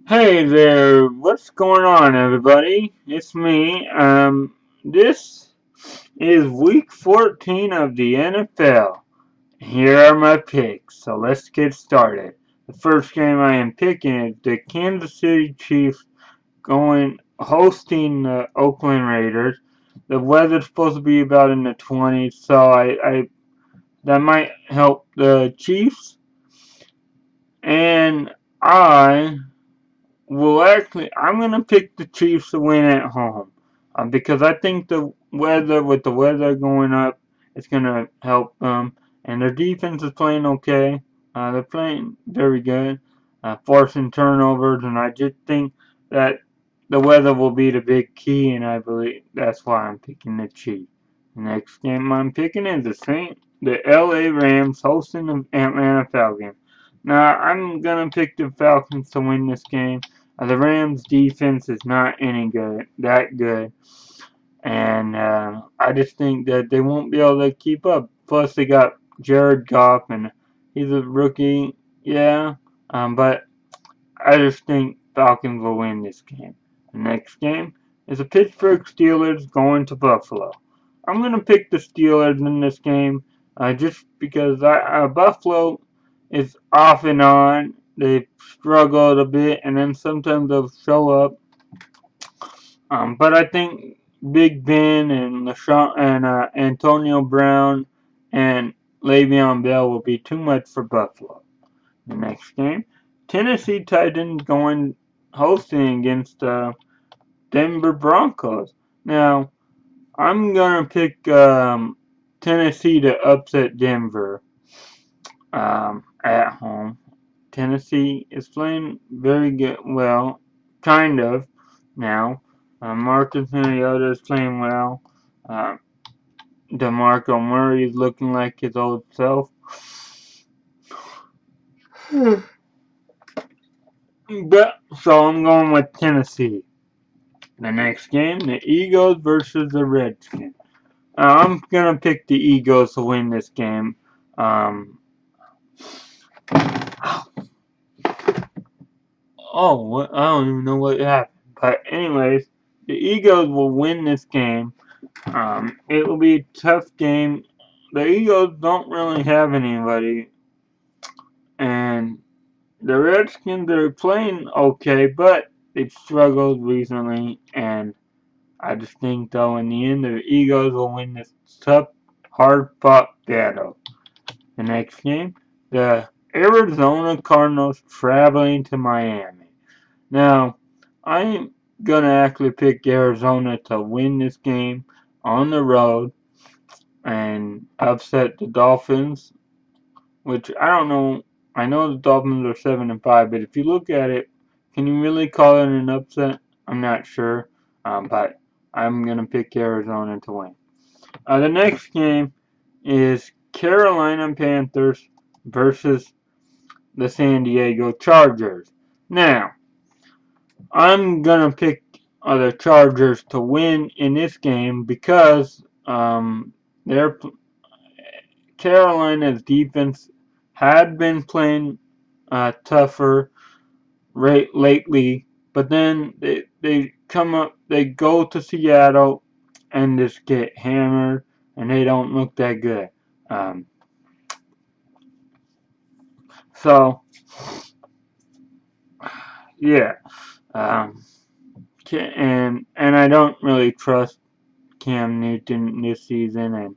Hey there, what's going on, everybody? It's me. This is week 14 of the NFL. Here are my picks, so let's get started. The first game I am picking is the Kansas City Chiefs hosting the Oakland Raiders. The weather's supposed to be about in the 20s, so that might help the Chiefs. And I I'm gonna pick the Chiefs to win at home, because I think with the weather going up, it's gonna help them. And their defense is playing okay. They're playing very good, forcing turnovers, and I just think that the weather will be the big key, and I believe that's why I'm picking the Chiefs. The next game I'm picking is the LA Rams hosting the Atlanta Falcons. Now I'm gonna pick the Falcons to win this game. The Rams' defense is not that good, and I just think that they won't be able to keep up. Plus, they got Jared Goff, and he's a rookie, yeah, but I just think Falcons will win this game. The next game is the Pittsburgh Steelers going to Buffalo. I'm going to pick the Steelers in this game, just because Buffalo is off and on. They struggled a bit, and then sometimes they'll show up. But I think Big Ben and Antonio Brown and Le'Veon Bell will be too much for Buffalo. The next game, Tennessee Titans going hosting against Denver Broncos. Now, I'm gonna pick Tennessee to upset Denver at home. Tennessee is playing very good, well, kind of now. Marcus Mariota is playing well. Uh, DeMarco Murray is looking like his old self. So I'm going with Tennessee. The next game, the Eagles versus the Redskins. I'm gonna pick the Eagles to win this game. Um, I don't even know what happened. But anyways, the Eagles will win this game. It will be a tough game. The Eagles don't really have anybody, and the Redskins are playing okay, but they've struggled recently, and I just think though in the end the Eagles will win this tough, hard-fought battle. The next game, the Arizona Cardinals traveling to Miami. Now, I'm gonna actually pick Arizona to win this game on the road and upset the Dolphins, which I don't know. I know the Dolphins are 7-5, but if you look at it, can you really call it an upset? I'm not sure, but I'm gonna pick Arizona to win. The next game is Carolina Panthers versus the San Diego Chargers. Now, I'm gonna pick the Chargers to win in this game because their Carolina's defense had been playing tougher lately, but then they go to Seattle and just get hammered, and they don't look that good. Um, so yeah, um, and I don't really trust Cam Newton this season, and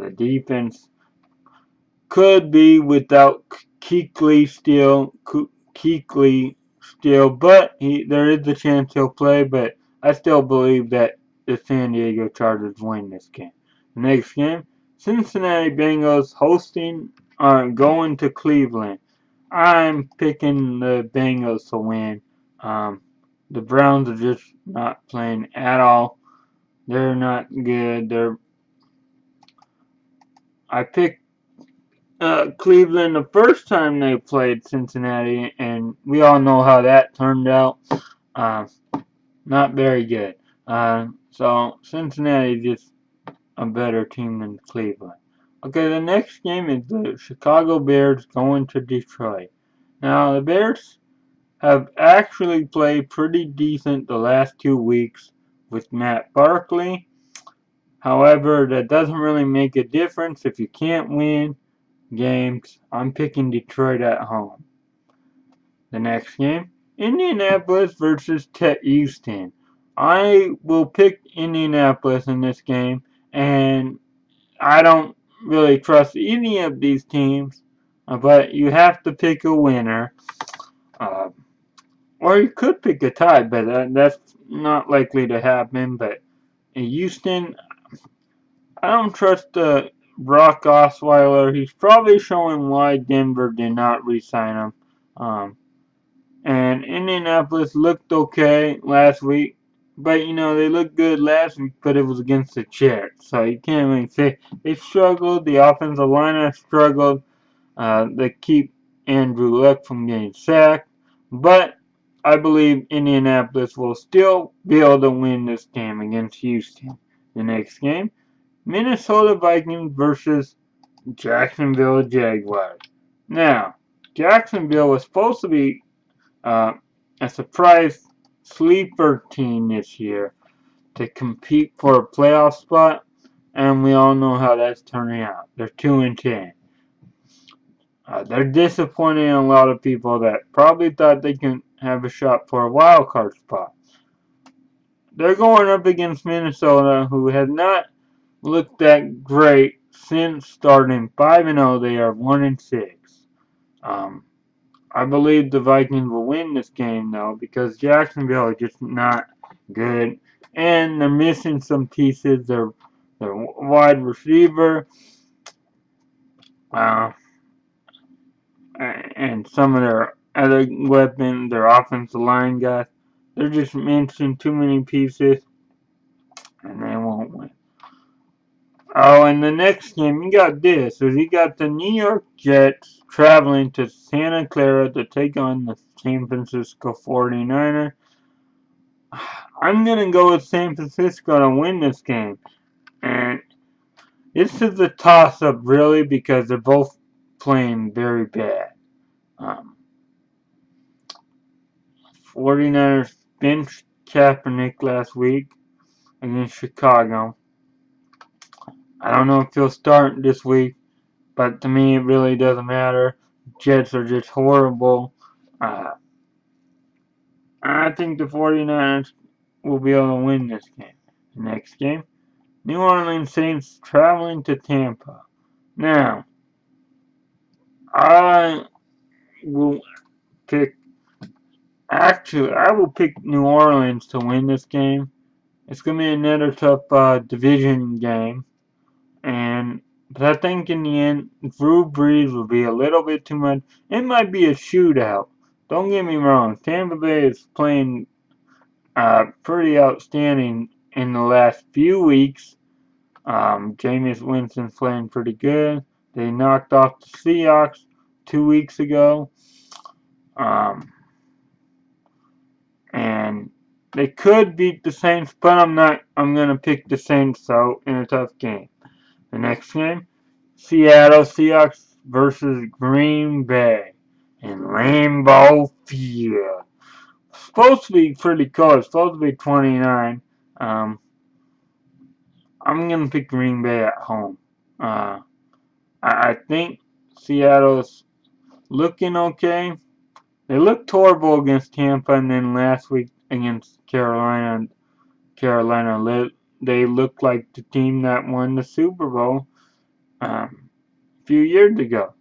the defense could be without Kuechly still, but there is a chance he'll play. But I still believe that the San Diego Chargers win this game. The next game, Cincinnati Bengals hosting are going to Cleveland. I'm picking the Bengals to win. Um, the Browns are just not playing at all. They're not good. I picked Cleveland the first time they played Cincinnati, and we all know how that turned out. Uh, Not very good. So Cincinnati is just a better team than Cleveland. Okay, the next game is the Chicago Bears going to Detroit. Now the Bears have actually played pretty decent the last 2 weeks with Matt Barkley. However, that doesn't really make a difference if you can't win games. I'm picking Detroit at home. The next game, Indianapolis versus Houston. I will pick Indianapolis in this game, and I don't really trust any of these teams, but you have to pick a winner. Uh, or you could pick a tie, but that's not likely to happen. But in Houston, I don't trust Brock Osweiler. He's probably showing why Denver did not re-sign him. And Indianapolis looked okay last week, but they looked good last week, but it was against the Jets, so you can't really say they struggled. The offensive line has struggled. They keep Andrew Luck from getting sacked, but I believe Indianapolis will still be able to win this game against Houston. The next game, Minnesota Vikings versus Jacksonville Jaguars. Now, Jacksonville was supposed to be a surprise sleeper team this year to compete for a playoff spot, and we all know how that's turning out. They're 2-10. They're disappointing a lot of people that probably thought they can have a shot for a wild card spot. They're going up against Minnesota, who has not looked that great since starting 5-0. They are 1-6. I believe the Vikings will win this game, though, because Jacksonville is just not good. And they're missing some pieces. Their wide receiver and some of their other weapons, their offensive line guys, they're just missing too many pieces, and they won't win. Oh, and the next game, you got this. So you got the New York Jets traveling to Santa Clara to take on the San Francisco 49ers. I'm going to go with San Francisco to win this game. And this is a toss-up, really, because they're both playing very bad. 49ers benched Kaepernick last week against Chicago. I don't know if he'll start this week, but to me it really doesn't matter. Jets are just horrible. I think the 49ers will be able to win this game. The next game, New Orleans Saints traveling to Tampa. Now, I will pick New Orleans to win this game. It's going to be another tough division game. But I think in the end, Drew Brees will be a little bit too much. It might be a shootout. Don't get me wrong. Tampa Bay is playing pretty outstanding in the last few weeks. Jameis Winston's playing pretty good. They knocked off the Seahawks 2 weeks ago. And they could beat the Saints, but I'm not. I'm going to pick the Saints out in a tough game. The next game, Seattle Seahawks versus Green Bay in Lambeau Field. Supposed to be pretty close. Supposed to be 29. I'm going to pick Green Bay at home. I think Seattle's looking okay. They looked horrible against Tampa, and then last week against Carolina, they looked like the team that won the Super Bowl a few years ago.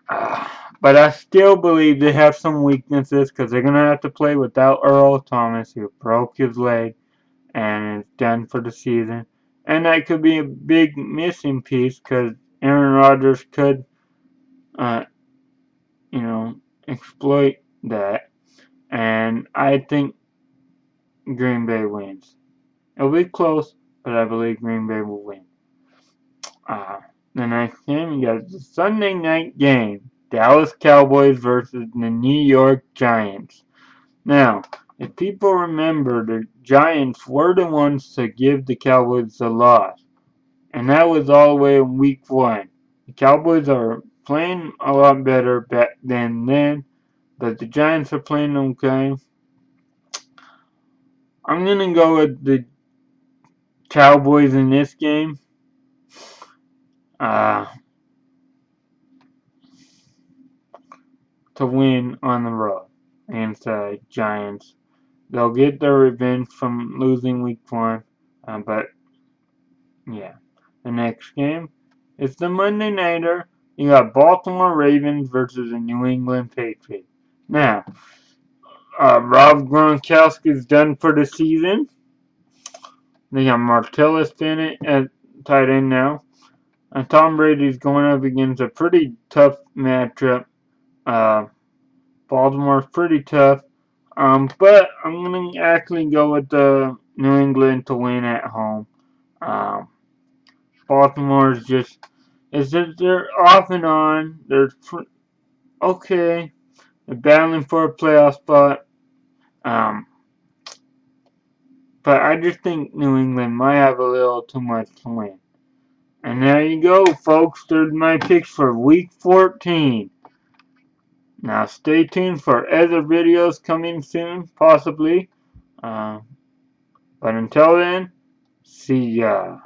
But I still believe they have some weaknesses because they're going to have to play without Earl Thomas, who broke his leg and is done for the season. And that could be a big missing piece because Aaron Rodgers could, exploit that. And I think Green Bay wins. It'll be close, but I believe Green Bay will win. The next game, you got the Sunday night game. Dallas Cowboys versus the New York Giants. Now, if people remember, the Giants were the ones to give the Cowboys the loss. And that was all the way in week 1. The Cowboys are playing a lot better than then, but but the Giants are playing okay. I'm going to go with the Cowboys in this game. To win on the road against the Giants. They'll get their revenge from losing week 1. But, yeah. The next game is the Monday Nighter. You got Baltimore Ravens versus the New England Patriots. Now, Rob Gronkowski's done for the season. They got Martellus Bennett at tight end now. And Tom Brady's going up against a pretty tough matchup. Baltimore's pretty tough. But I'm going to actually go with the New England to win at home. Baltimore's it's just they're off and on. They're okay. They're battling for a playoff spot. But I just think New England might have a little too much to win. And there you go, folks. There's my picks for Week 14. Now stay tuned for other videos coming soon, possibly. But until then, see ya.